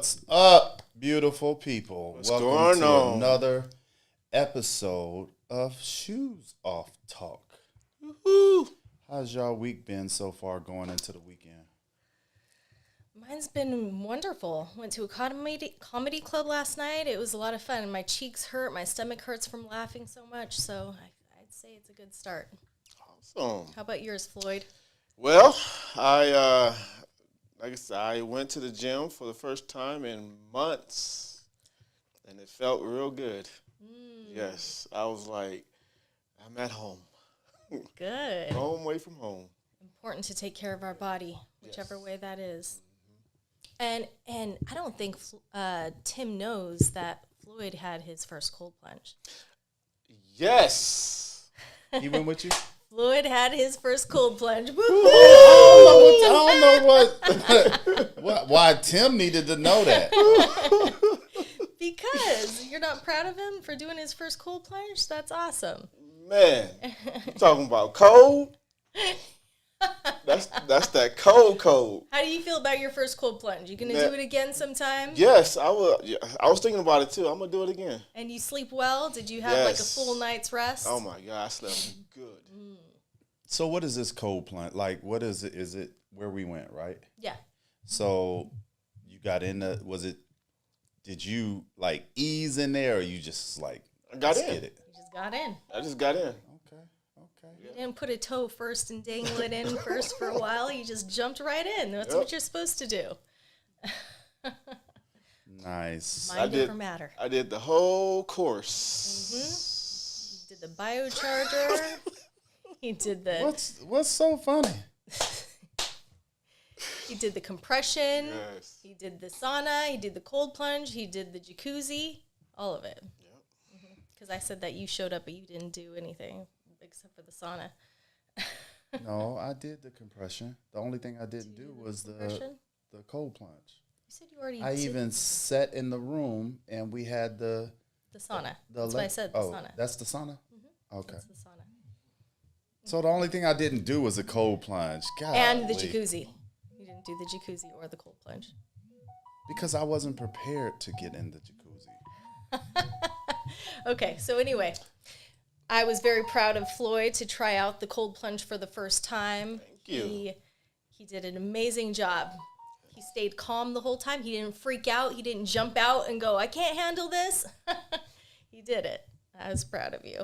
What's up, beautiful people? What's Welcome going to on? another episode of Shoes Off Talk. Woo-hoo. How's y'all week been so far going into the weekend? Mine's been wonderful. Went to a comedy club last night. It was a lot of fun. My cheeks hurt. My stomach hurts from laughing so much. So I'd say it's a good start. Awesome. How about yours, Floyd? Well, like I said, I went to the gym for the first time in months, and it felt real good. Yes, I was like, I'm at home. Good. Home away from home. Important to take care of our body, whichever Yes. way that is. And I don't think Tim knows that Floyd had his first cold plunge. Yes. He went with you? Floyd had his first cold plunge. Woo-hoo! I don't know what why Tim needed to know that. Because you're not proud of him for doing his first cold plunge? That's awesome. Man, you talking about cold? That's that cold. How do you feel about your first cold plunge? You gonna do it again sometime? Yes, I will. Yeah, I was thinking about it too. I'm gonna do it again. And you sleep well? Did you have like a Yes. full night's rest? Oh my God, I slept good. So what is this cold plunge? Like, what is it? Is it where we went, right? Yeah. So you got in did you like ease in there or you just like I got let's in. get it? You just got in. I just got in. Okay. You didn't put a toe first and dangle it in first for a while. You just jumped right in. That's Yep. what you're supposed to do. Nice. Mind over matter. I did the whole course. You did the biocharger. You did the What's so funny? he did the compression. Yes. He did the sauna. He did the cold plunge. He did the jacuzzi. All of it. Because I said that you showed up, but you didn't do anything except for the sauna. No, I did the compression. The only thing I didn't do was the Compression? cold plunge. You said you already I did even sat in the room and we had the the sauna. That's what I said, the sauna. That's the sauna? Okay. That's the sauna. So the only thing I didn't do was a cold plunge. God. And the jacuzzi. You didn't do the jacuzzi or the cold plunge. Because I wasn't prepared to get in the jacuzzi. Okay, so anyway, I was very proud of Floyd to try out the cold plunge for the first time. Thank you. He did an amazing job. He stayed calm the whole time. He didn't freak out. He didn't jump out and go, I can't handle this. He did it. I was proud of you.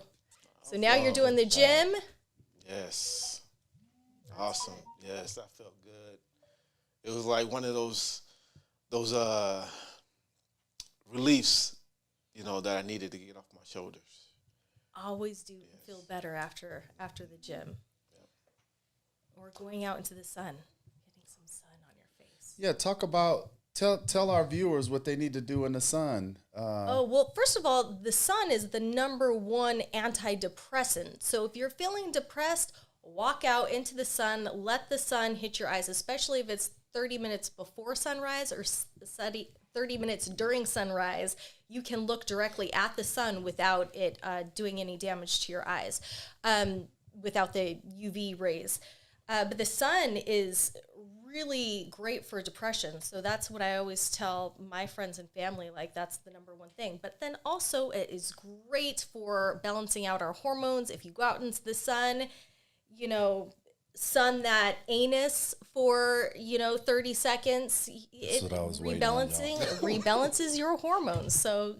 So now you're doing the gym. Yes. Awesome. Yes, that felt good. It was like one of those reliefs, that I needed to get off my shoulders. Always do feel better after the gym. Or going out into the sun, getting some sun on your face. Yeah, tell our viewers what they need to do in the sun. Well, first of all, the sun is the number one antidepressant. So if you're feeling depressed, walk out into the sun, let the sun hit your eyes, especially if it's 30 minutes before sunrise or 30 minutes during sunrise. You can look directly at the sun without it doing any damage to your eyes, without the UV rays. But the sun is really great for depression. So that's what I always tell my friends and family, like that's the number one thing. But then also it is great for balancing out our hormones. If you go out into the sun, sun that anus for 30 seconds, it what I was waiting on, rebalances your hormones. So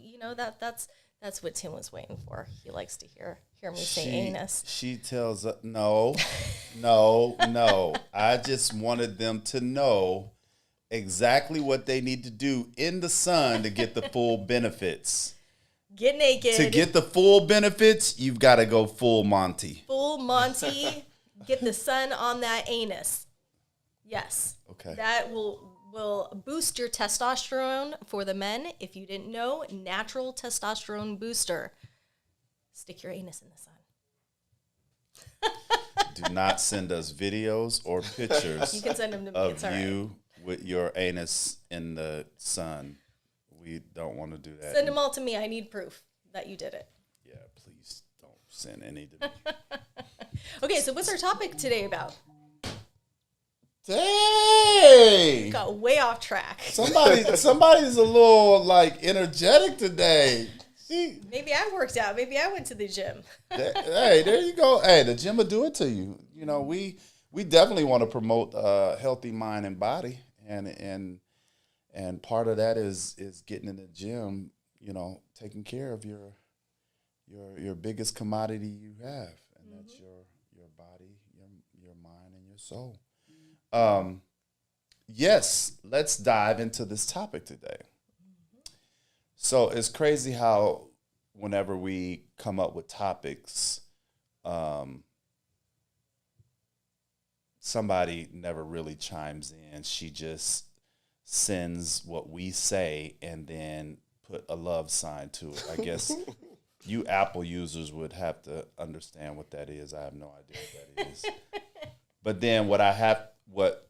that's what Tim was waiting for. He likes to hear me say anus. She tells us, no. I just wanted them to know exactly what they need to do in the sun to get the full benefits. Get naked. To get the full benefits, you've got to go full Monty. Full Monty. Get the sun on that anus. Yes. Okay. That will boost your testosterone for the men. If you didn't know, natural testosterone booster. Stick your anus in the sun. Do not send us videos or pictures You can send them to me. of It's all right. you with your anus in the sun. We don't want to do that. Send them all to me. I need proof that you did it. Yeah, please don't send any to me. Okay, so what's our topic today about? Dang! Got way off track. Somebody's a little like energetic today. Maybe I worked out. Maybe I went to the gym. Hey, there you go. Hey, the gym will do it to you. You know, we definitely want to promote a healthy mind and body, and part of that is getting in the gym. You know, taking care of your biggest commodity you have, and that's your body, your mind, and your soul. Yes, let's dive into this topic today. So it's crazy how whenever we come up with topics, somebody never really chimes in. She just sends what we say and then put a love sign to it. I guess you Apple users would have to understand what that is. I have no idea what that is. But then what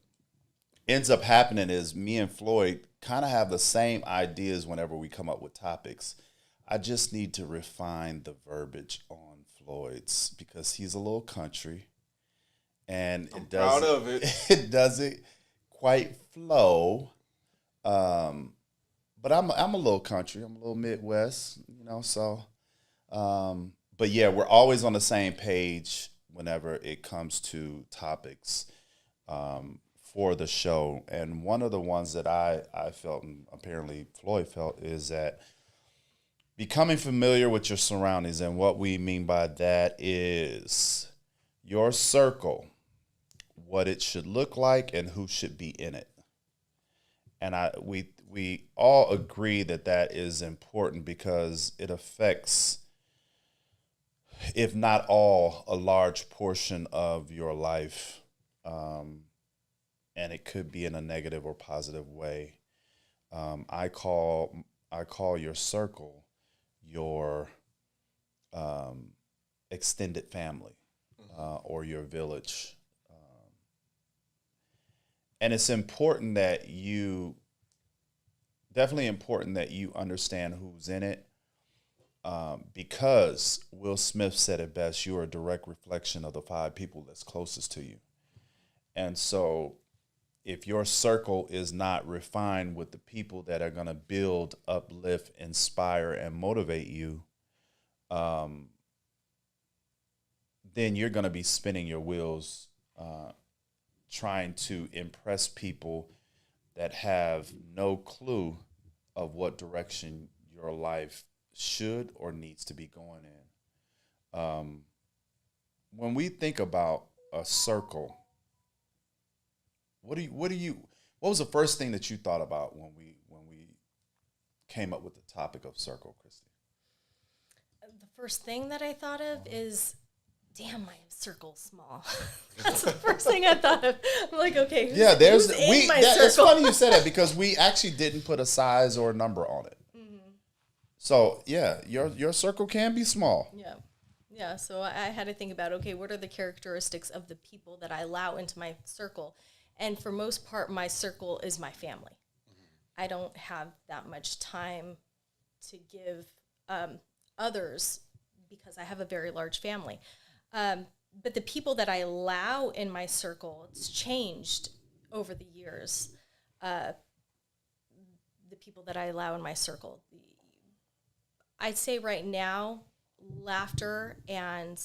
ends up happening is me and Floyd kind of have the same ideas whenever we come up with topics. I just need to refine the verbiage on Floyd's because he's a little country, and I'm proud of it. It doesn't quite flow. But I'm a little country. I'm a little Midwest, you know. So, but yeah, we're always on the same page whenever it comes to topics for the show. And one of the ones that I felt, and apparently Floyd felt, is that becoming familiar with your surroundings. And what we mean by that is your circle, what it should look like, and who should be in it. And we all agree that is important because it affects, if not all, a large portion of your life. And it could be in a negative or positive way. I call your circle your extended family or your village. And it's important that definitely important that you understand who's in it, because Will Smith said it best, you are a direct reflection of the 5 people that's closest to you. And so if your circle is not refined with the people that are going to build, uplift, inspire, and motivate you, then you're going to be spinning your wheels trying to impress people that have no clue of what direction your life should or needs to be going in. When we think about a circle, what was the first thing that you thought about when we came up with the topic of circle, Christy? The first thing that I thought of is, damn, my circle's small. That's the first thing I thought of. I'm like, okay, who's in my circle? It's funny you said that because we actually didn't put a size or a number on it. Mm-hmm. So yeah, your circle can be small. Yeah. So I had to think about, okay, what are the characteristics of the people that I allow into my circle? And for most part, my circle is my family. Mm-hmm. I don't have that much time to give others because I have a very large family. But the people that I allow in my circle, it's changed over the years. The people that I allow in my circle, I'd say right now, laughter and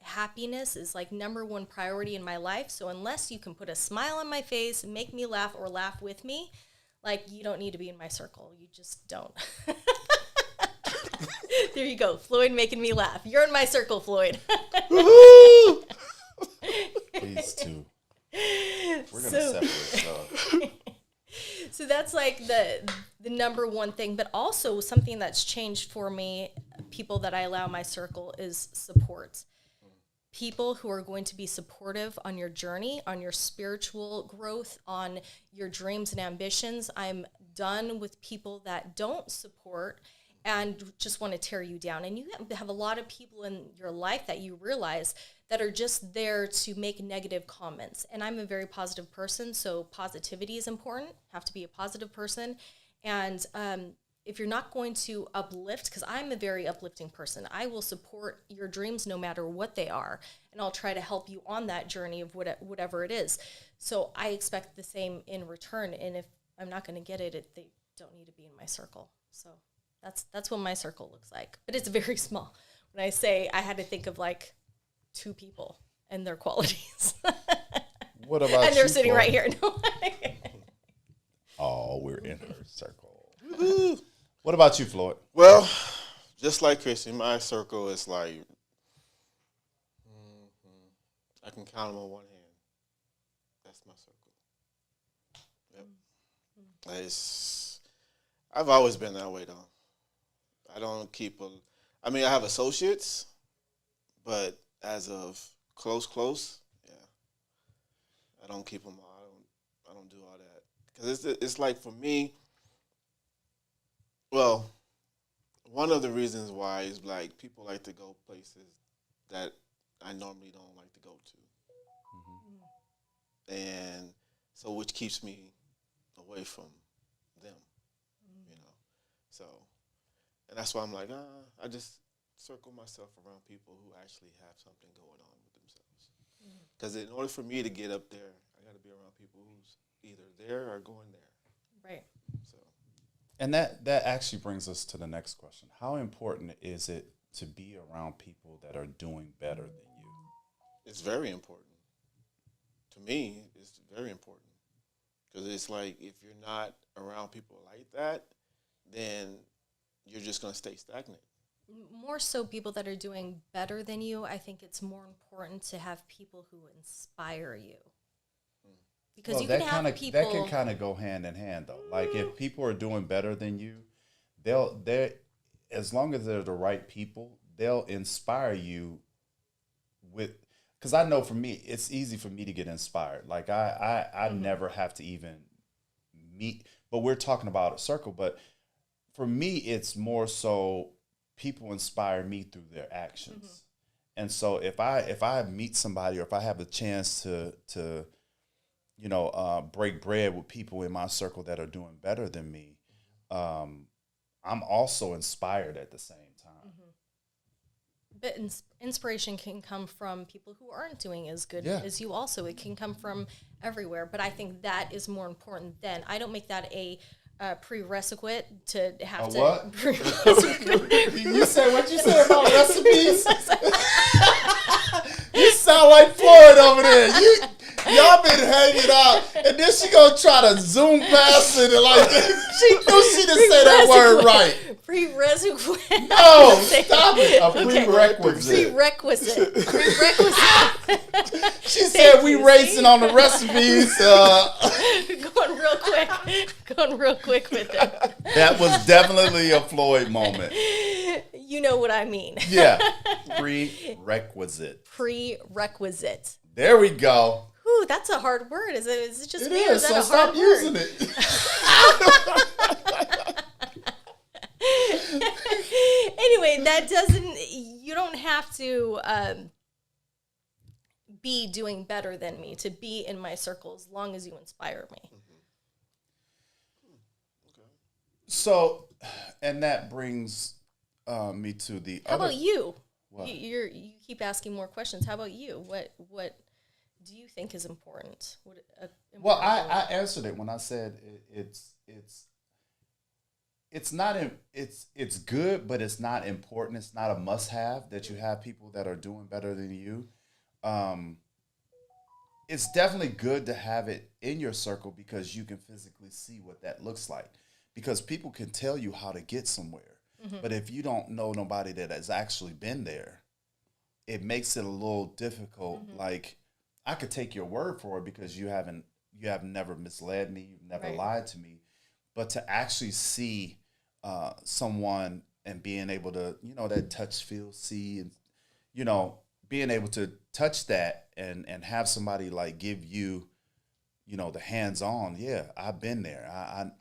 happiness is like number one priority in my life. So unless you can put a smile on my face, make me laugh, or laugh with me, like, you don't need to be in my circle. You just don't. There you go. Floyd making me laugh. You're in my circle, Floyd. Please too. We're going to separate. So that's like the number one thing. But also something that's changed for me, people that I allow my circle, is support. People who are going to be supportive on your journey, on your spiritual growth, on your dreams and ambitions. I'm done with people that don't support and just want to tear you down. And you have a lot of people in your life that you realize that are just there to make negative comments. And I'm a very positive person, so positivity is important. Have to be a positive person. And if you're not going to uplift, because I'm a very uplifting person, I will support your dreams no matter what they are, and I'll try to help you on that journey of whatever it is. So I expect the same in return, and if I'm not going to get it, they don't need to be in my circle. So that's what my circle looks like, but it's very small. When I say I had to think of like 2 people and their qualities. What about and they're you, sitting Floyd? right here. No. Oh, we're in her circle. What about you, Floyd? Well, just like Chrissy, my circle is like, I can count them on one hand. That's my circle. Yep. I've always been that way, though. I don't keep I have associates, but as of close, yeah. I don't keep them all. I don't do all that. Because it's like, for me, well, one of the reasons why is like people like to go places that I normally don't like to go to. And so, which keeps me away from them, So, and that's why I'm like, I just circle myself around people who actually have something going on with themselves. Because in order for me to get up there, I got to be around people who's either there or going there. Right. So, And that actually brings us to the next question. How important is it to be around people that are doing better than you? it's very important. To me, it's very important. Because it's like, if you're not around people like that, then you're just going to stay stagnant. More so people that are doing better than you. I think it's more important to have people who inspire you. Because you can have people... That can kind of go hand in hand, though. Like, if people are doing better than you, they're as long as they're the right people, they'll inspire you with... Because I know for me, it's easy for me to get inspired. Like, I never have to even meet... But we're talking about a circle, but for me, it's more so people inspire me through their actions. And so if I meet somebody, or if I have a chance to break bread with people in my circle that are doing better than me, I'm also inspired at the same time. But inspiration can come from people who aren't doing as good as you also. It can come from everywhere. But I think that is more important than... I don't make that a prerequisite to have to... What? You said what you said about recipes? You sound like Floyd over there. Y'all been hanging out, and then she gonna try to zoom past it, and like she knew she didn't say that word right. Prerequisite. No, stop it. A prerequisite. Prerequisite. She said we racing on the recipes. Going real quick with it. That was definitely a Floyd moment. You know what I mean. Yeah. Prerequisite. Prerequisite. There we go. Ooh, that's a hard word. Is it just It me, or is, is that so a hard stop word? using it. Anyway, that doesn't... You don't have to be doing better than me to be in my circle, as long as you inspire me. So, and that brings me to the How other... about you? What? You keep asking more questions. How about you? What do you think is important? Well, I answered it when I said it's not it's good, but it's not important. It's not a must-have that you have people that are doing better than you. It's definitely good to have it in your circle because you can physically see what that looks like. Because people can tell you how to get somewhere. But if you don't know nobody that has actually been there, it makes it a little difficult. Like, I could take your word for it because you have never misled me, you've never lied to me. But to actually see someone and being able to, that touch, feel, see, and, being able to touch that and have somebody like give you, the hands-on, I've been there.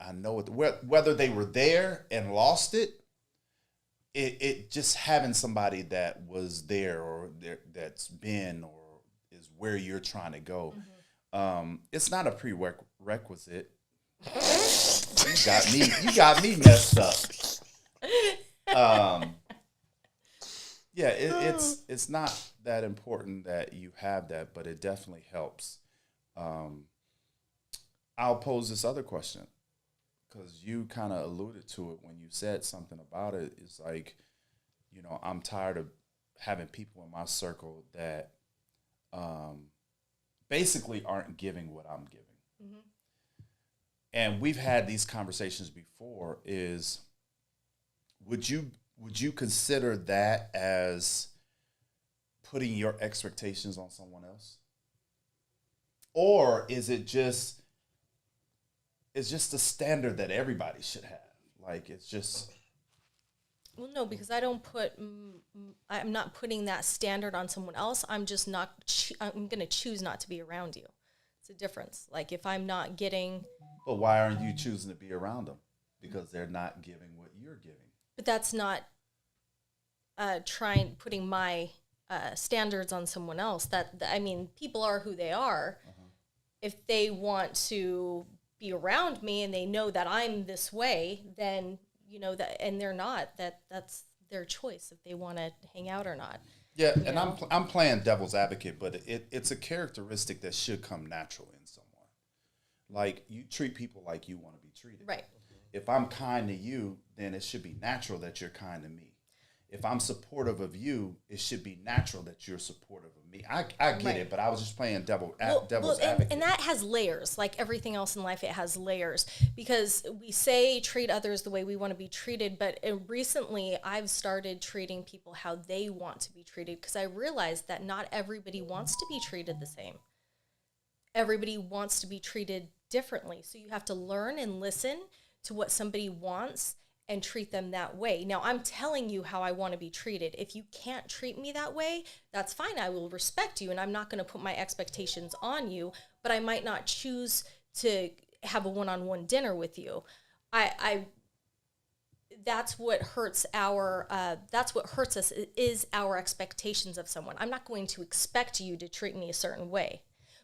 I know it. Whether they were there and lost it just having somebody that was there or that's been or is where you're trying to go. It's not a prerequisite. You got me messed up. Yeah, it's not that important that you have that, but it definitely helps. I'll pose this other question because you kind of alluded to it when you said something about it. It's like, I'm tired of having people in my circle that basically aren't giving what I'm giving. Mm-hmm. And we've had these conversations before. Is would you consider that as putting your expectations on someone else? Or is it's just the standard that everybody should have? Like, it's just... Well, no, because I don't I'm not putting that standard on someone else. I'm just not, I'm going to choose not to be around you. It's a difference. Like, if I'm not getting... But why aren't you choosing to be around them? Because they're not giving what you're giving. But that's not putting my standards on someone else. I mean, people are who they are. Uh-huh. If they want to be around me and they know that I'm this way, then, that, and they're not, that's their choice if they want to hang out or not. Yeah, and I'm playing devil's advocate, but it's a characteristic that should come natural in someone. Like, you treat people like you want to be treated. Right. If I'm kind to you, then it should be natural that you're kind to me. If I'm supportive of you, it should be natural that you're supportive of me. I get right. it, but I was just playing devil's advocate. And that has layers. Like everything else in life, it has layers. Because we say treat others the way we want to be treated, but recently I've started treating people how they want to be treated, because I realized that not everybody wants to be treated the same. Everybody wants to be treated differently. So you have to learn and listen to what somebody wants and treat them that way. Now, I'm telling you how I want to be treated. If you can't treat me that way, that's fine. I will respect you, and I'm not going to put my expectations on you, but I might not choose to have a one-on-one dinner with you. That's what hurts us is our expectations of someone. I'm not going to expect you to treat me a certain way.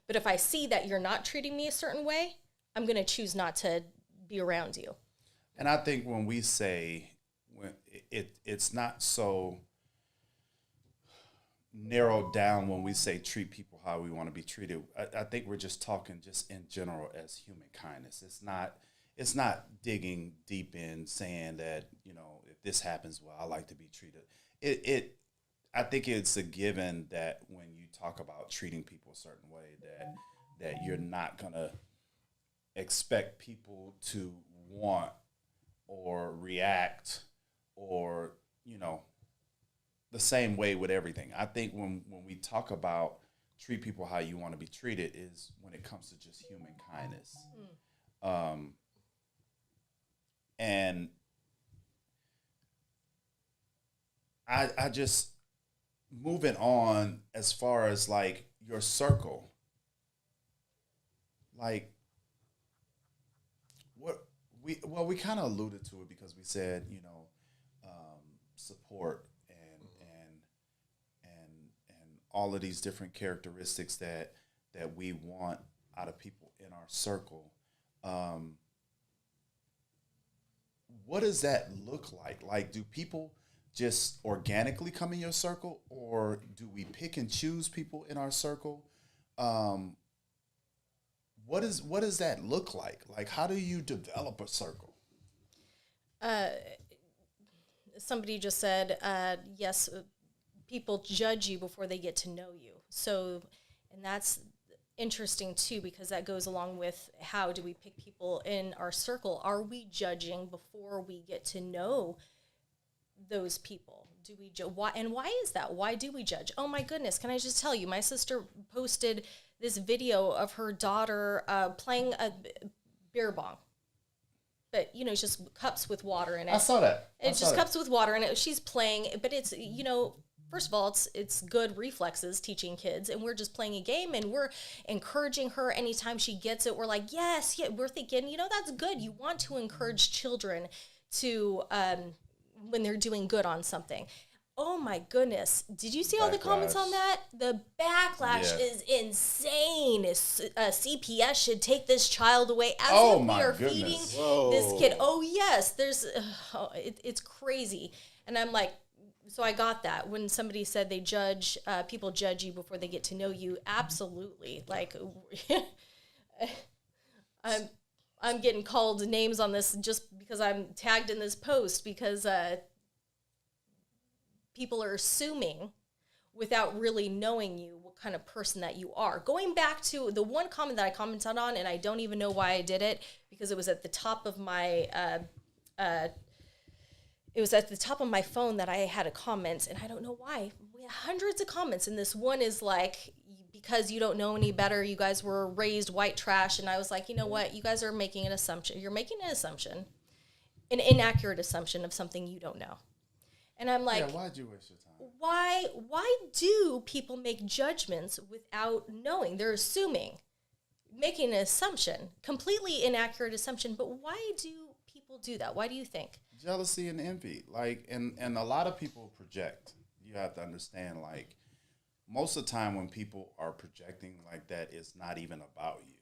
But if I see that you're not treating me a certain way, I'm going to choose not to be around you. And I think when we say it's not so narrowed down when we say treat people how we want to be treated. I think we're just talking just in general as human kindness. It's not digging deep in saying that, if this happens, well, I like to be treated. I think it's a given that when you talk about treating people a certain way, that you're not gonna expect people to want or react or, the same way with everything. I think when we talk about treat people how you want to be treated is when it comes to just human kindness. And I just moving on as far as like your circle, like we kind of alluded to it because we said, support and all of these different characteristics that we want out of people in our circle. What does that look like? Like, do people just organically come in your circle, or do we pick and choose people in our circle? What does that look like? Like, how do you develop a circle? Somebody just said, yes, people judge you before they get to know you. So, and that's interesting too, because that goes along with how do we pick people in our circle? Are we judging before we get to know those people? Do we why is that? Why do we judge? Oh my goodness, can I just tell you, my sister posted this video of her daughter playing a beer bong. But, it's just cups with water in it. I saw that. It's just cups with water in it. She's playing, but it's, first of all, it's good reflexes teaching kids, and we're just playing a game, and we're encouraging her anytime she gets it. We're like, yes, yeah, we're thinking, that's good. You want to encourage children to, when they're doing good on something. oh my goodness. Did you see all the comments on Backlash. that? The backlash Yeah. is insane. CPS should take this child away as Oh if we my are goodness. feeding Whoa. this kid. Oh, yes. It's crazy. And I'm like, so I got that when somebody said they judge, people judge you before they get to know you. Absolutely. Like, I'm getting called names on this just because I'm tagged in this post because people are assuming without really knowing you what kind of person that you are. Going back to the one comment that I commented on, and I don't even know why I did it because it was at the top of my phone that I had a comment, and I don't know why. We had hundreds of comments, and this one is like, because you don't know any better, you guys were raised white trash. And I was like, you know what? You guys are making an assumption. You're making an assumption, an inaccurate assumption of something you don't know. And I'm like, Yeah, why'd you waste your time? why do people make judgments without knowing? They're assuming, making an assumption, completely inaccurate assumption. But why do people do that? Why do you think? Jealousy and envy. Like, and a lot of people project. You have to understand, like, most of the time when people are projecting like that, it's not even about you.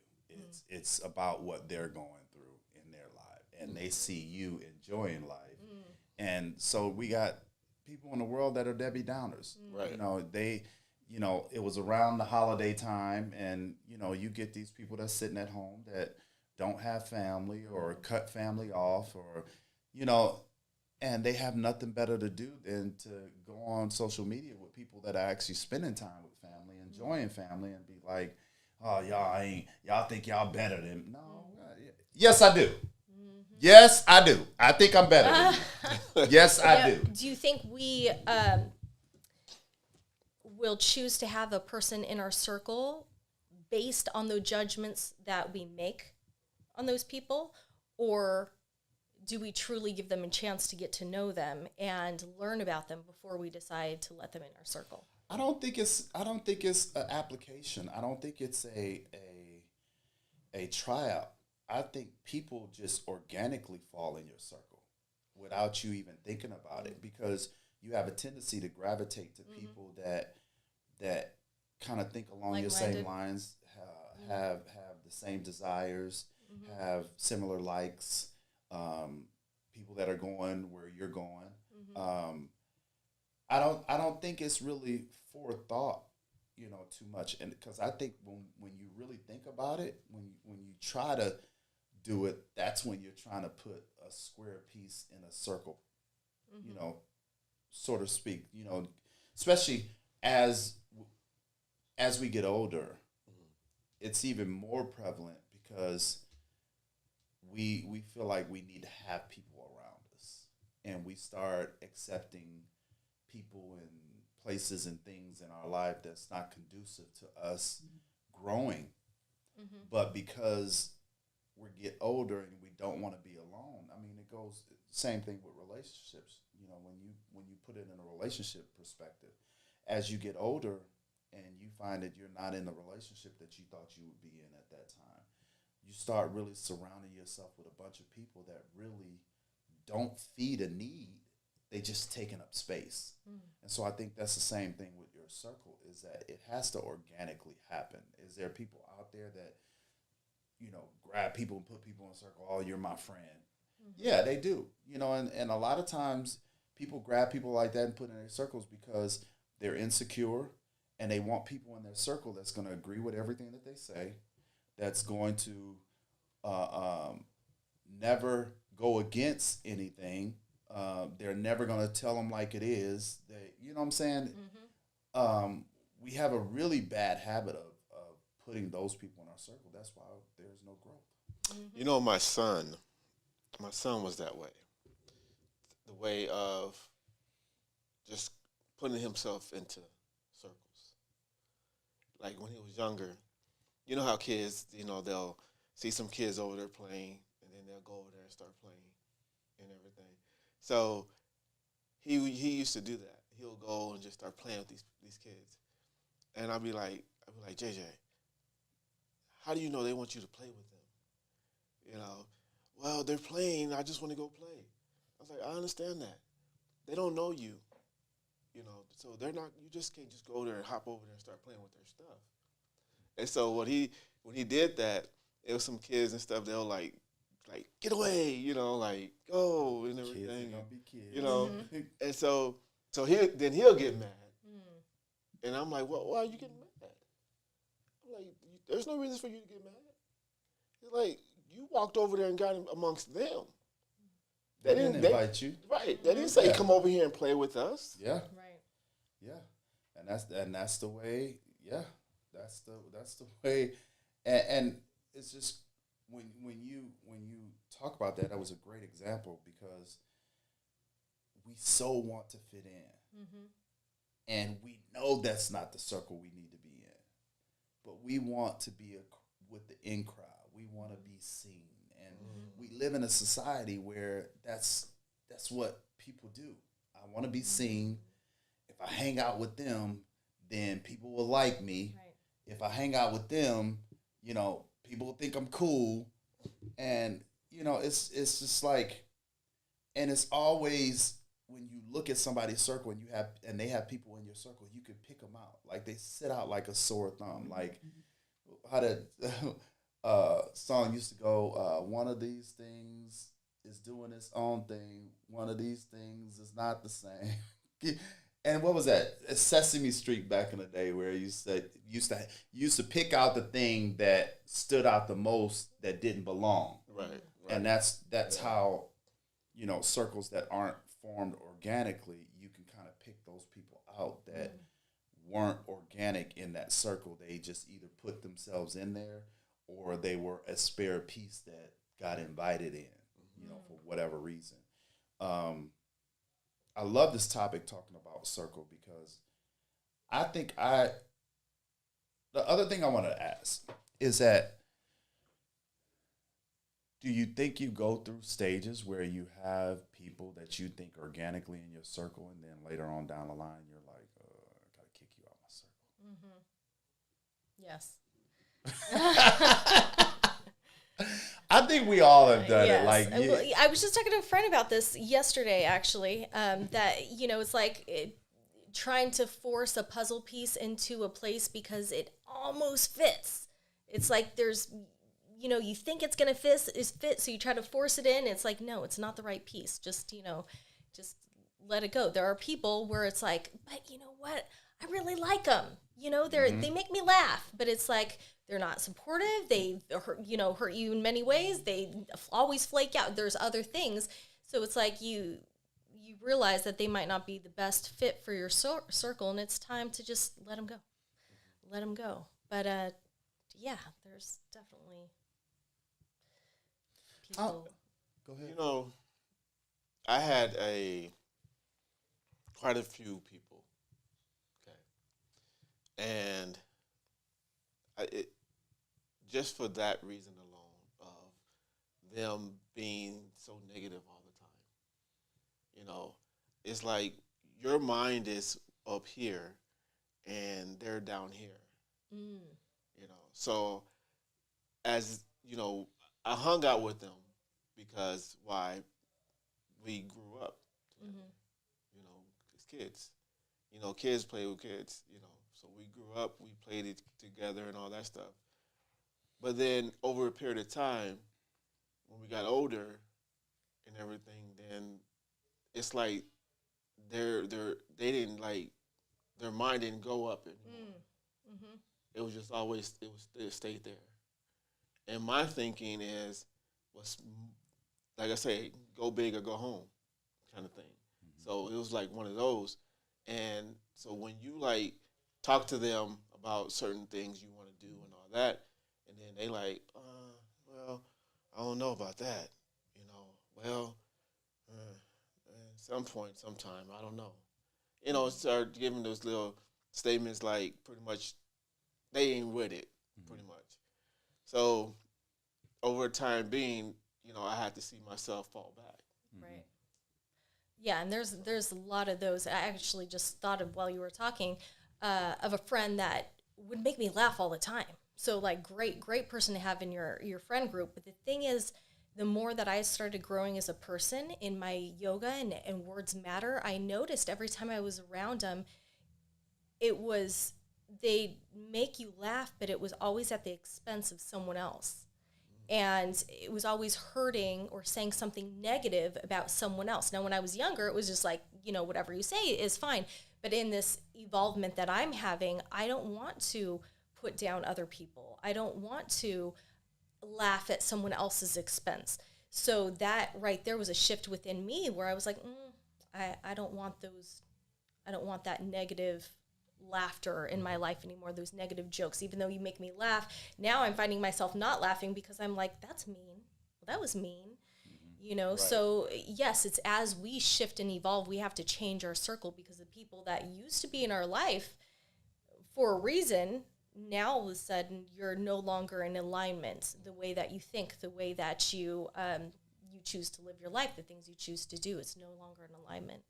It's about what they're going through in their life, and they see you enjoying life. And so we got people in the world that are Debbie Downers. Right. It was around the holiday time, and you get these people that's sitting at home that don't have family or cut family off, or and they have nothing better to do than to go on social media with people that are actually spending time with family, enjoying family, and be like, "Oh, y'all think y'all better than no." Yes, I do. Yes, I do. I think I'm better than you. Yes, I do. Do you think we will choose to have a person in our circle based on the judgments that we make on those people, or do we truly give them a chance to get to know them and learn about them before we decide to let them in our circle? I don't think it's an application. I don't think it's a tryout. I think people just organically fall in your circle without you even thinking about it, because you have a tendency to gravitate to people that kind of think along your same Like-minded. lines, have the same desires, have similar likes, people that are going where you're going. I don't think it's really forethought, too much, and because I think when you really think about it, when you try to do it, that's when you're trying to put a square piece in a circle, so to speak. Especially as we get older, it's even more prevalent because we feel like we need to have people around us, and we start accepting people and places and things in our life that's not conducive to us growing. But because we get older and we don't want to be alone, I mean, it goes same thing with relationships. When you put it in a relationship perspective, as you get older and you find that you're not in the relationship that you thought you would be in at that time, you start really surrounding yourself with a bunch of people that really don't feed a need. They just taking up space. And so I think that's the same thing with your circle, is that it has to organically happen. Is there people out there that, grab people and put people in a circle, "Oh, you're my friend." Yeah, they do. And a lot of times people grab people like that and put in their circles because they're insecure and they want people in their circle that's going to agree with everything that they say, that's going to never go against anything. They're never going to tell them like it is. You know what I'm saying? We have a really bad habit of putting those people in our circle. That's why there's no growth. My son was that way. The way of just putting himself into circles. Like when he was younger, you know how kids, they'll see some kids over there playing, and then they'll go over there and start playing and everything. So he used to do that. He'll go and just start playing with these kids. And I'd be like, JJ, how do you know they want you to play with them? Well, they're playing. I just want to go play. I was like, I understand that. They don't know you. you know. So they're not. You just can't just go there and hop over there and start playing with their stuff. And so when he did that, it was some kids and stuff. They were like get away, you know, like go and Kids everything, are gonna be kids. you know. Mm-hmm. And so he'll get mad, and I'm like, well, why are you getting mad? I'm like, there's no reason for you to get mad. He's like, you walked over there and got him amongst them. They didn't invite you. Right. They didn't say Yeah. come over here and play with us. Yeah, Right. yeah, and that's the way. Yeah, that's the way, and it's just when you talk about that, that was a great example because we so want to fit in, and we know that's not the circle we need to be in, but we want to be with the in crowd. We want to be seen, and we live in a society where that's what people do. I want to be seen. If I hang out with them, then people will like me. Right. If I hang out with them, you know, people will think I'm cool, and you know, it's just like, and it's always when you look at somebody's circle and they have people in your circle, you can pick them out. Like they sit out like a sore thumb. Like how did song used to go, one of these things is doing its own thing. One of these things is not the same. And what was that? Sesame Street back in the day, where you said used to pick out the thing that stood out the most that didn't belong. Right. And that's how, you know, circles that aren't formed organically, you can kind of pick those people out that weren't organic in that circle. They just either put themselves in there or they were a spare piece that got invited in, you know, for whatever reason. I love this topic talking about circle because I think the other thing I want to ask is that, do you think you go through stages where you have people that you think organically in your circle, and then later on down the line, you're like, I got to kick you out my circle? Yes. I think we all have done it. Like, Well, I was just talking to a friend about this yesterday, actually, that, you know, it's like trying to force a puzzle piece into a place because it almost fits. It's like there's, you know, you think it's going to fit, so you try to force it in. It's like, no, it's not the right piece. Just, you know, just let it go. There are people where it's like, but you know what? I really like them. You know, they make me laugh, but it's like they're not supportive. They hurt you in many ways. They always flake out. There's other things. So it's like you realize that they might not be the best fit for your circle, and it's time to just let them go. Let them go. But yeah, there's definitely people. go ahead. You know, I had quite a few people, okay, and just for that reason alone of them being so negative all the time, you know, it's like your mind is up here and they're down here, you know. So as you know, I hung out with them because we grew up together, you know, as kids. You know, kids play with kids, you know. So we grew up, we played it together and all that stuff. But then over a period of time, when we got older and everything, then it's like they didn't like, their mind didn't go up anymore. It was just always, it stayed there. And my thinking was like I say, go big or go home kind of thing. So it was like one of those. And so when you like talk to them about certain things you want to do and all that, and then they like, well, I don't know about that, you know. Well, at some point, sometime, I don't know. You know, start giving those little statements like pretty much they ain't with it, pretty much. So over time being, you know, I had to see myself fall back. Right. Yeah, and there's a lot of those. I actually just thought of while you were talking of a friend that would make me laugh all the time. So like great person to have in your friend group. But the thing is, the more that I started growing as a person in my yoga and words matter, I noticed every time I was around them, they make you laugh, but it was always at the expense of someone else. And it was always hurting or saying something negative about someone else. Now, when I was younger, it was just like, whatever you say is fine. But in this evolvement that I'm having, I don't want to put down other people. I don't want to laugh at someone else's expense. So that right there was a shift within me where I was like, I don't want those. I don't want that negative laughter in my life anymore, those negative jokes. Even though you make me laugh, now I'm finding myself not laughing because I'm like, that's mean. Well, that was mean. Right. So yes, it's as we shift and evolve, we have to change our circle because the people that used to be in our life for a reason, now all of a sudden you're no longer in alignment. The way that you think, the way that you choose to live your life, the things you choose to do, it's no longer in alignment.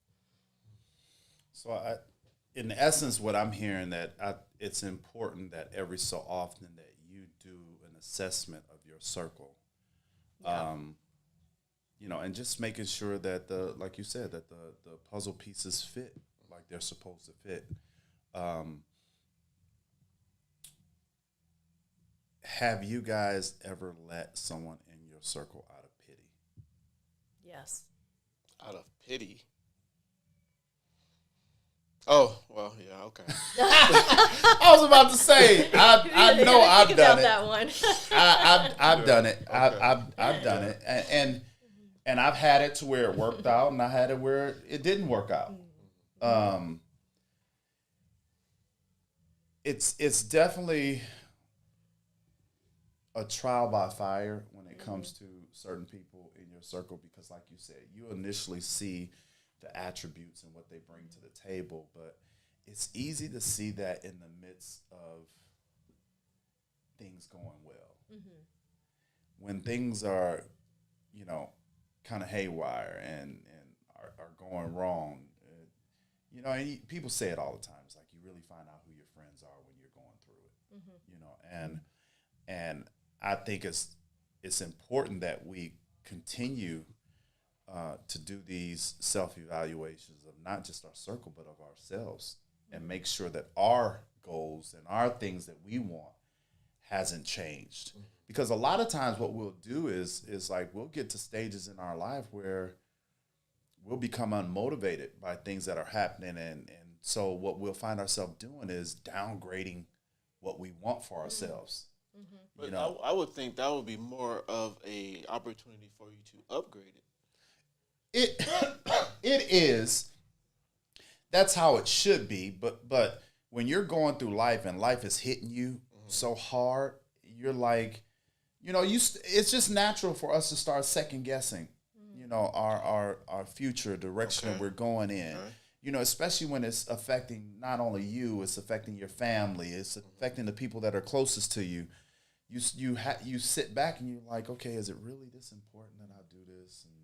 So in essence, what I'm hearing it's important that every so often that you do an assessment of your circle. Yeah. And just making sure that like you said, that the puzzle pieces fit like they're supposed to fit. Have you guys ever let someone in your circle out of pity? Yes. Out of pity? Oh, well, yeah, okay. I was about to say, I know I've done it. That one. I've done it. Okay. I've done it, and I've had it to where it worked out, and I had it where it didn't work out. It's definitely a trial by fire when it comes to certain people in your circle, because like you said, you initially see the attributes and what they bring to the table, but it's easy to see that in the midst of things going well. Mm-hmm. When things are, kind of haywire and are going wrong, and people say it all the time. It's like you really find out who your friends are when you're going through it, and I think it's important that we continue to do these self-evaluations of not just our circle, but of ourselves, and make sure that our goals and our things that we want hasn't changed. Because a lot of times what we'll do is like we'll get to stages in our life where we'll become unmotivated by things that are happening. And so what we'll find ourselves doing is downgrading what we want for ourselves. Mm-hmm. But I would think that would be more of a opportunity for you to upgrade it. It is. That's how it should be. But when you're going through life and life is hitting you so hard, you're like, it's just natural for us to start second guessing, our future direction that we're going in. Okay. Especially when it's affecting not only you, it's affecting your family, it's affecting the people that are closest to you. You sit back and you're like, okay, is it really this important that I do this? And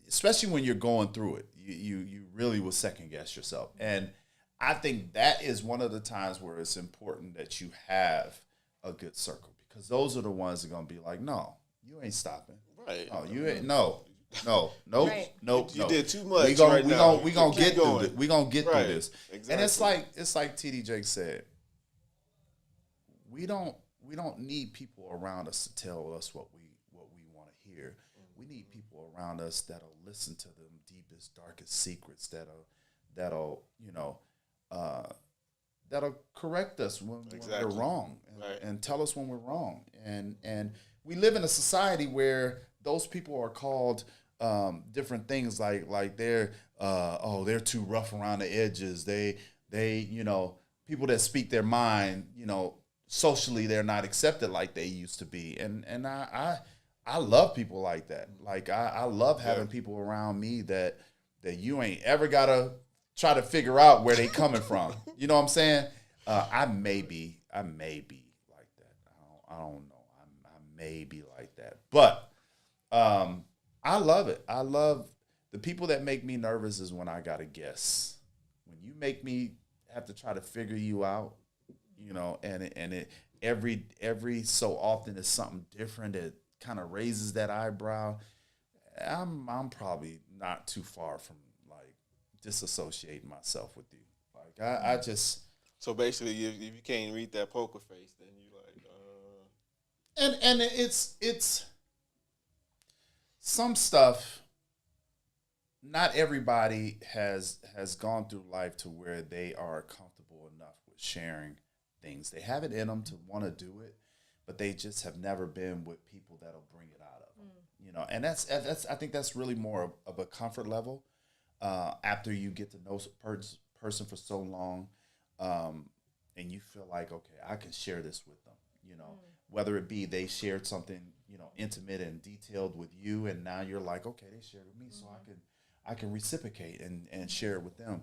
especially when you're going through it, you really will second guess yourself. And I think that is one of the times where it's important that you have a good circle, because those are the ones that are going to be like, no, you ain't stopping. Right. Oh, you ain't. No. Right. Nope. You did too much. We're gonna get through this. We're gonna get through this. Exactly. And it's like TD Jakes said. We don't need people around us to tell us what we want to hear. We need people around us that'll listen to the deepest, darkest secrets, that'll correct us when we're wrong, and tell us when we're wrong. And we live in a society where those people are called different things, like they're too rough around the edges. They people that speak their mind, socially they're not accepted like they used to be. And I love people like that. Like I love having people around me that you ain't ever gotta try to figure out where they coming from. You know what I'm saying? I may be like that. I don't know. I may be like that, but I love it. I love the people that make me nervous is when I gotta guess. When you make me have to try to figure you out, and it every so often is something different kind of raises that eyebrow, I'm probably not too far from like disassociating myself with you. Like I just So basically, if you can't read that poker face, then you like. and it's some stuff. Not everybody has gone through life to where they are comfortable enough with sharing things. They have it in them to want to do it, but they just have never been with people that'll bring it out of them. You know, and that's I think that's really more of a comfort level after you get to know person for so long, and you feel like, okay, I can share this with them. You know, whether it be they shared something, you know, intimate and detailed with you, and now you're like, okay, they shared with me, so I can reciprocate and share it with them.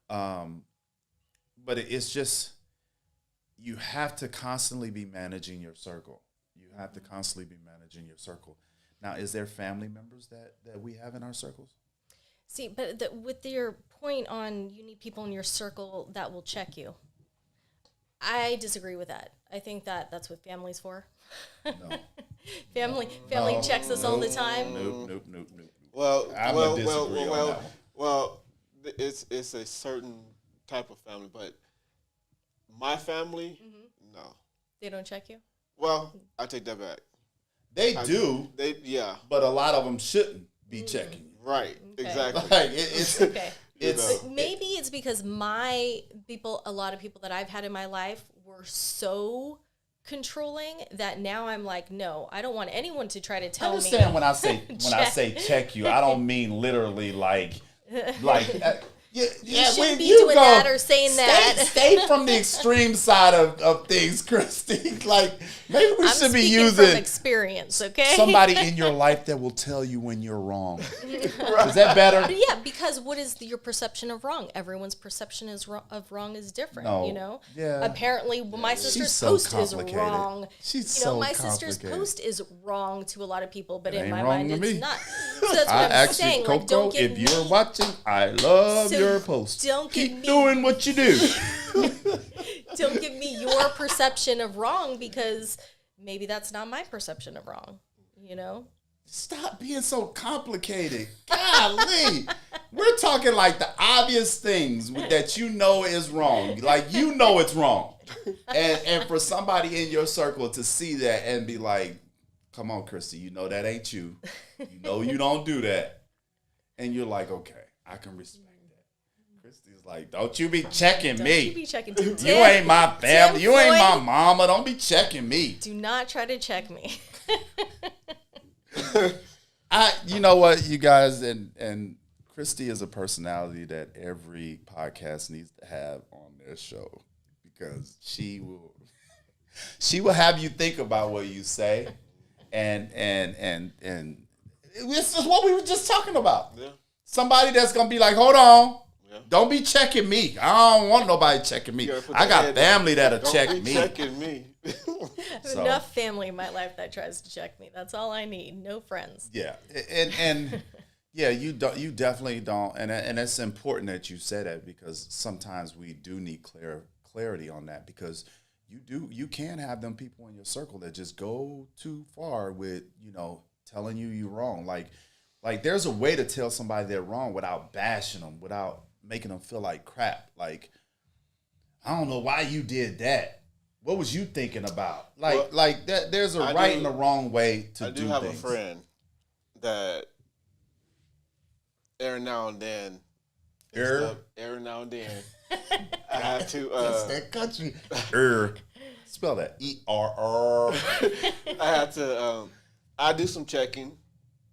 But it's just, you have to constantly be managing your circle. You have to constantly be managing your circle. Now, is there family members that we have in our circles? See, but with your point on you need people in your circle that will check you, I disagree with that. I think that's what family's for. No. Family checks us all the time. Nope. Well, I'm gonna disagree on that one. well, it's a certain type of family, but my family, no. They don't check you? Well, I take that back. They do, Yeah, but a lot of them shouldn't be checking you. right, Okay. exactly. Like it's Okay. it's You know. Maybe it's because a lot of people that I've had in my life were so controlling that now I'm like, no, I don't want anyone to try to tell me. understand when I say check you, I don't mean literally like yeah, shouldn't be doing that or saying that. Stay from the extreme side of things, Christy. Like maybe we I'm should be speaking from using experience, okay? somebody in your life that will tell you when you're wrong. Is that better? Yeah, because what is your perception of wrong? Everyone's perception of wrong is different, No. you know? Yeah. Apparently, my sister's so post is complicated. wrong. She's you know, so my sister's complicated. post is wrong to a lot of people, but in ain't my wrong mind, to it's me. not. So that's what I'm saying. Coco, Like, don't give if me, you're watching, I love So your post. don't give Keep me- doing what you do. don't give me your perception of wrong because maybe that's not my perception of wrong, you know? Stop being so complicated. Golly. We're talking like the obvious things that you know is wrong. Like you know it's wrong. And for somebody in your circle to see that and be like, come on, Christy, you know that ain't you. You know you don't do that. And you're like, okay, I can respect that. Christy's like, don't you be checking Don't me. you be checking You ain't my family. Tim You ain't my Floyd. mama. Don't be checking me. Do not try to check me. You know what, you guys, and Christy is a personality that every podcast needs to have on their show because she will have you think about what you say, and this is what we were just talking about. Yeah. Somebody that's gonna be like, hold on. Yeah. Don't be checking me. I don't want nobody checking me. You gotta put I that got head family down. that'll Don't check be me. checking me. I have So- enough family in my life that tries to check me. That's all I need. No friends. Yeah, and yeah, you definitely don't, and it's important that you say that because sometimes we do need clarity on that because you can have them people in your circle that just go too far with telling you're wrong. Like there's a way to tell somebody they're wrong without bashing them, without making them feel like crap. Like I don't know why you did that. What was you thinking about? Well, Like that. There's a I right do- and a wrong way to I do do have things. a friend that every now and then, every now and then, I have to. That's that country. Spell that ERR. I had to. I do some checking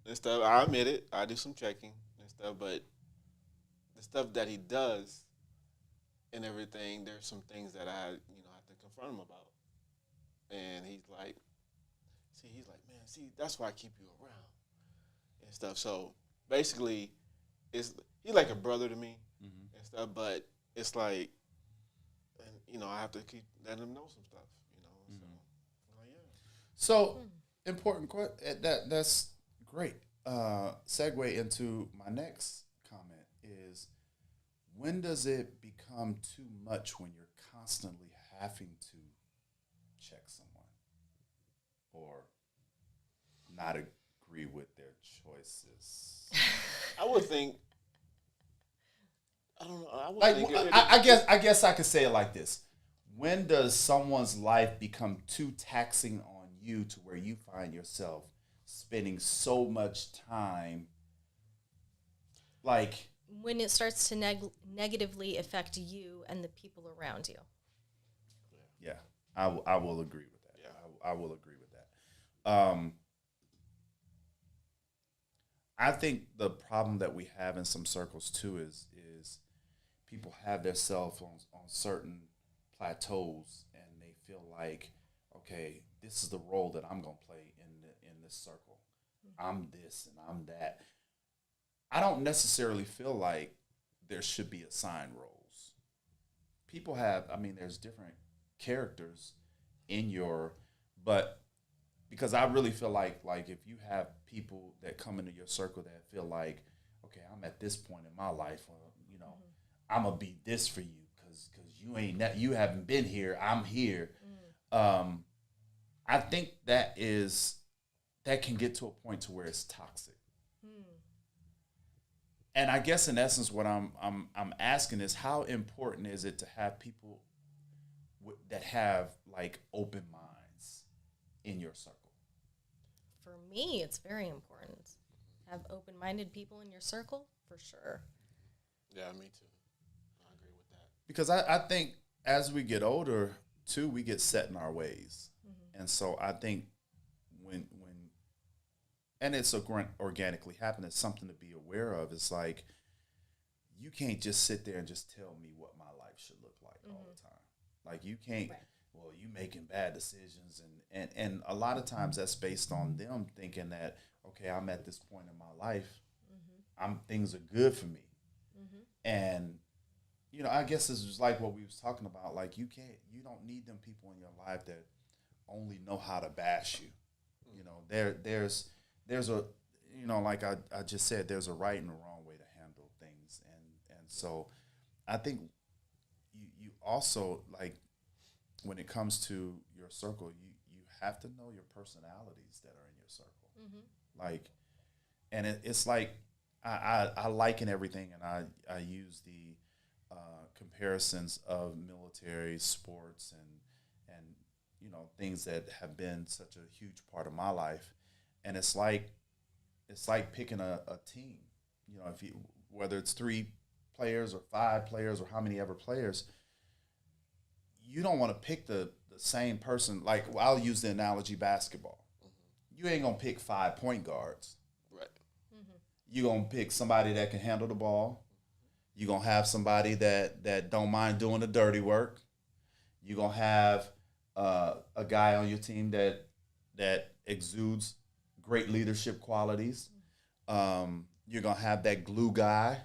and stuff. I admit it. I do some checking and stuff, but the stuff that he does and everything, there's some things that I have to confront him about. And he's like, man, that's why I keep you around and stuff. So basically, he's like a brother to me and stuff. But it's like, and I have to keep letting him know some stuff. So I'm like, yeah. So important question. That's great. Segue into my next comment is, when does it become too much when you're constantly having to check someone or not agree with their choices. I would think. I don't know. I would Like think. I guess I could say it like this: when does someone's life become too taxing on you to where you find yourself spending so much time, like? When it starts to negatively affect you and the people around you. Yeah, I will agree with that. Yeah. I will agree with that. I think the problem that we have in some circles too is people have their cell phones on certain plateaus and they feel like, okay, this is the role that I'm gonna play in this circle. I'm this and I'm that. I don't necessarily feel like there should be assigned roles. People have, I mean, there's different characters in your, but because I really feel like if you have people that come into your circle that feel like, okay, I'm at this point in my life, you know, I'm gonna be this for you because you haven't been here, I'm here. I think that can get to a point to where it's toxic. And I guess in essence, what I'm asking is, how important is it to have people that have like open minds in your circle? For me, it's very important. Have open-minded people in your circle, for sure. Yeah, me too. I agree with that. Because I think as we get older, too, we get set in our ways. And so I think when and it's organically happening, it's something to be aware of. It's like, you can't just sit there and just tell me what my life should look like all the time. Like, you can't, well, you making bad decisions. And a lot of times that's based on them thinking that, okay, I'm at this point in my life, things are good for me. And, you know, I guess this is like what we was talking about. Like, you don't need them people in your life that only know how to bash you. You know, there's a, you know, like I just said, there's a right and a wrong way to handle things. And so I think you also, like, when it comes to your circle, you have to know your personalities that are in your circle. Like, and it's like, I liken everything, and I use the comparisons of military, sports, and you know, things that have been such a huge part of my life. And it's like picking a team. You know, whether it's 3 players or 5 players or how many ever players, you don't want to pick the same person. Like, I'll use the analogy basketball. You ain't gonna pick 5 point guards. Right. You're gonna pick somebody that can handle the ball. You're gonna have somebody that don't mind doing the dirty work. You're gonna have a guy on your team that exudes great leadership qualities. You're gonna have that glue guy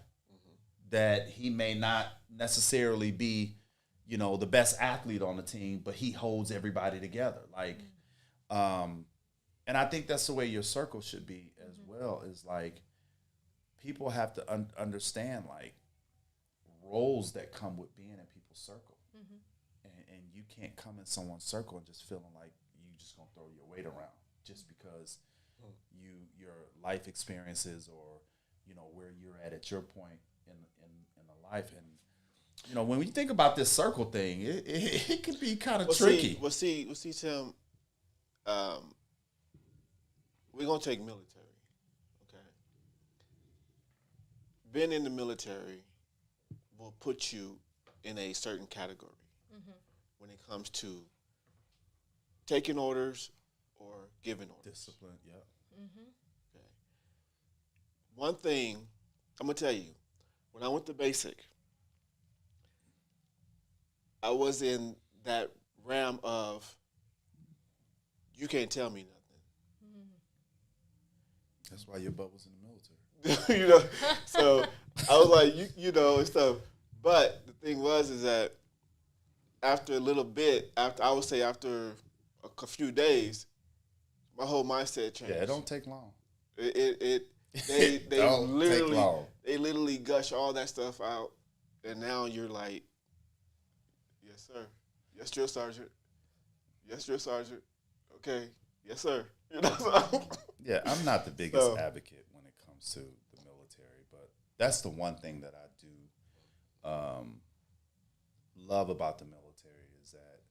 that he may not necessarily be, you know, the best athlete on the team, but he holds everybody together. Like, and I think that's the way your circle should be as well. Is like, people have to understand, like, roles that come with being in people's circle. And you can't come in someone's circle and just feeling like you just gonna throw your weight around just because your life experiences, or, you know, where you're at your point in the life. And, you know, when we think about this circle thing, it can be kind of tricky. See, Tim, we're gonna take military, okay? Being in the military will put you in a certain category when it comes to taking orders or giving orders. Discipline, yeah. Okay. One thing I'm gonna tell you, when I went to basic, I was in that realm of, you can't tell me nothing. That's why your butt was in the military. You know, so I was like, you know, and stuff. But the thing is that after a little bit, after a few days, my whole mindset changed. Yeah, it don't take long. They Don't take literally long. they literally gush all that stuff out, and now you're like, yes sir, yes drill sergeant, yes drill sergeant, okay, yes sir. You know, so Yeah, I'm not the biggest So- advocate when it comes to the military, but that's the one thing that I do love about the military is that,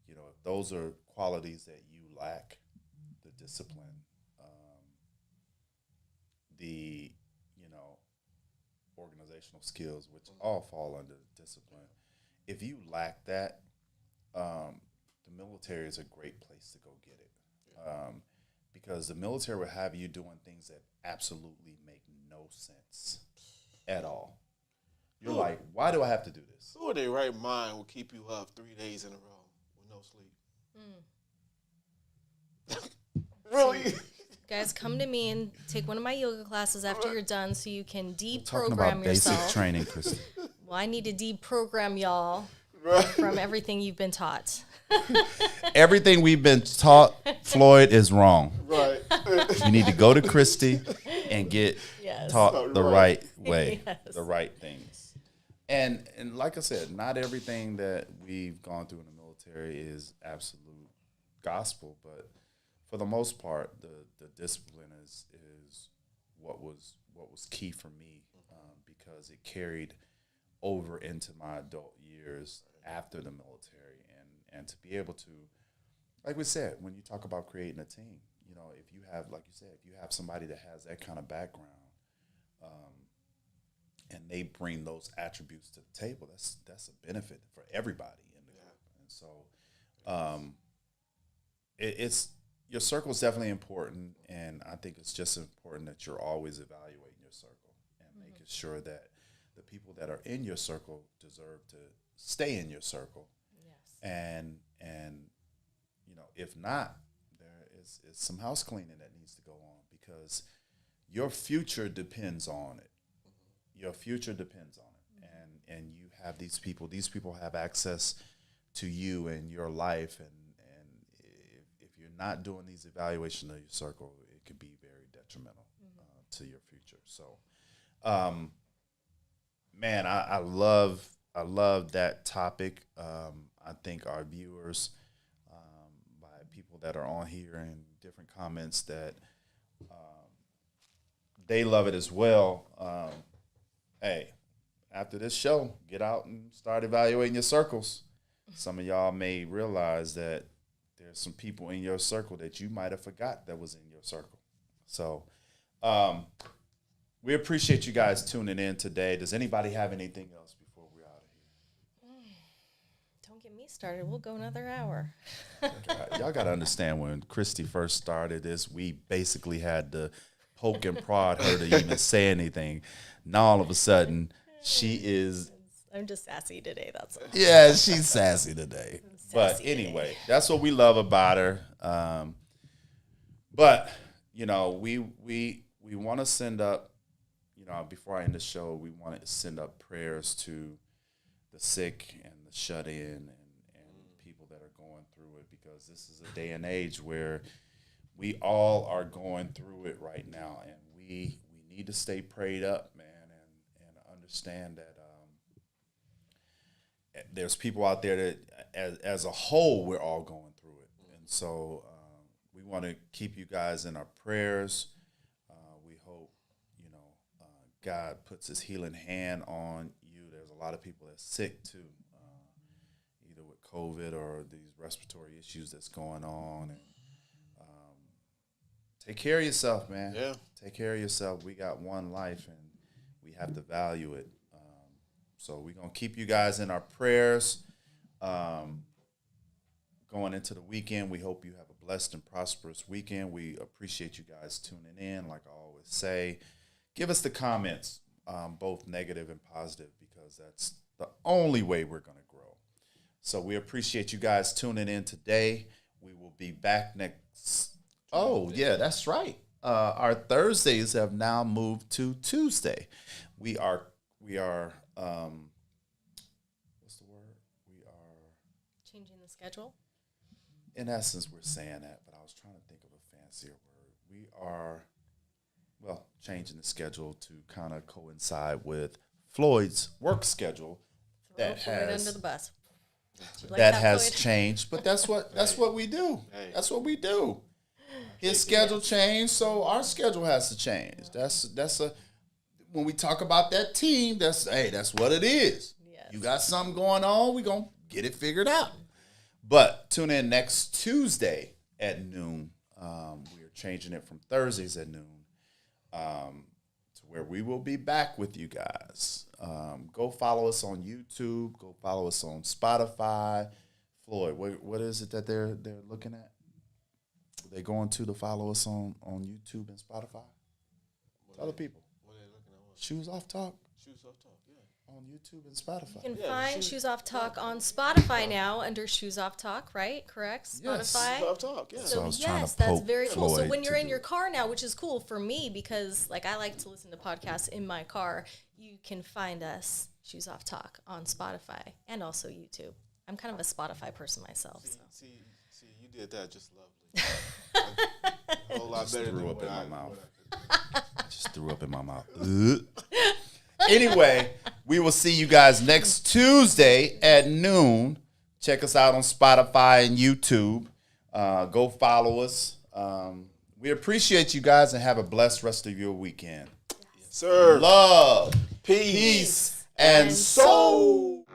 you know, if those are qualities that you lack, the discipline, the, you know, organizational skills, which all fall under discipline. If you lack that, the military is a great place to go get it. Because the military will have you doing things that absolutely make no sense at all. You're like, why do I have to do this? Who in their right mind will keep you up 3 days in a row with no sleep? Really? Guys, come to me and take one of my yoga classes after you're done so you can Talking deprogram about basic yourself. training, Christy. Well, I need to deprogram y'all Right. from everything you've been taught. Everything we've been taught, Floyd, is wrong. Right. You need to go to Christy and get Yes. taught the Right. right way, Yes. the right things. And like I said, not everything that we've gone through in the military is absolute gospel, but for the most part, the discipline is what was key for me, because it carried over into my adult years after the military, and to be able to, like we said, when you talk about creating a team, you know, if you have, like you said, if you have somebody that has that kind of background, and they bring those attributes to the table, that's a benefit for everybody in the group. And so, it's your circle is definitely important, and I think it's just important that you're always evaluating your circle and making sure that the people that are in your circle deserve to stay in your circle. Yes. And you know, if not, there is some house cleaning that needs to go on, because your future depends on it. Your future depends on it, and you have these people. These people have access to you and your life, and if you're not doing these evaluations of your circle, it could be very detrimental to your future. So, man, I love that topic. I think our viewers, by people that are on here and different comments, that they love it as well. Hey, after this show, get out and start evaluating your circles. Some of y'all may realize that there's some people in your circle that you might have forgot that was in your circle. So, we appreciate you guys tuning in today. Does anybody have anything else before we're out of here? Don't get me started. We'll go another hour. Y'all got to understand, when Christy first started this, we basically had to poke and prod her to even say anything. Now all of a sudden, she is, I'm just sassy today. That's all. yeah, she's sassy today. But Sassy anyway, that's what we love about her. But, you know, we want to send up, you know, before I end the show, we want to send up prayers to the sick and the shut in and people that are going through it, because this is a day and age where we all are going through it right now, and we need to stay prayed up, man, and understand that there's people out there that, as a whole, we're all going through it. And so we want to keep you guys in our prayers. We hope, you know, God puts his healing hand on you. There's a lot of people that's sick too, either with COVID or these respiratory issues that's going on. And take care of yourself, man. Yeah. Take care of yourself. We got one life, and we have to value it. So we're going to keep you guys in our prayers. Going into the weekend, we hope you have a blessed and prosperous weekend. We appreciate you guys tuning in. Like I always say, give us the comments, both negative and positive, because that's the only way we're going to grow. So we appreciate you guys tuning in today. We will be back next. Oh, yeah, that's right. Our Thursdays have now moved to Tuesday. We are what's the word? We are, Changing the schedule. in essence, we're saying that, but I was trying to think of a fancier word. We are, well, changing the schedule to kind of coincide with Floyd's work schedule that Throw Floyd has under the bus. You like that has Floyd? changed, but that's what we do. Hey. That's what we do. His schedule changed, so our schedule has to change. That's a when we talk about that team, that's what it is. Yes. You got something going on, we're gonna get it figured out. But tune in next Tuesday at noon. We're changing it from Thursdays at noon to where we will be back with you guys. Go follow us on YouTube. Go follow us on Spotify. Floyd, what is it that they're looking at? They going to follow us on YouTube and Spotify? Tell the people. What are they looking at? What? Shoes Off Talk Shoes Off Talk, yeah. on YouTube and Spotify. You can Yeah, find Shoes Off Talk on Spotify now under Shoes Off Talk, right? Correct? Yes. Spotify. Shoes Off Talk, yeah. So I was trying yes, to that's poke very cool. So Floyd when you're to in do your it. car now, which is cool for me because like I like to listen to podcasts in my car, you can find us Shoes Off Talk on Spotify and also YouTube. I'm kind of a Spotify person myself. So. See, you did that just lovely. A whole lot better threw than up what in my I mouth. what I could. Just threw up in my mouth. Anyway, we will see you guys next Tuesday at noon. Check us out on Spotify and YouTube. Go follow us. We appreciate you guys and have a blessed rest of your weekend. Sir, Love, peace, and and soul.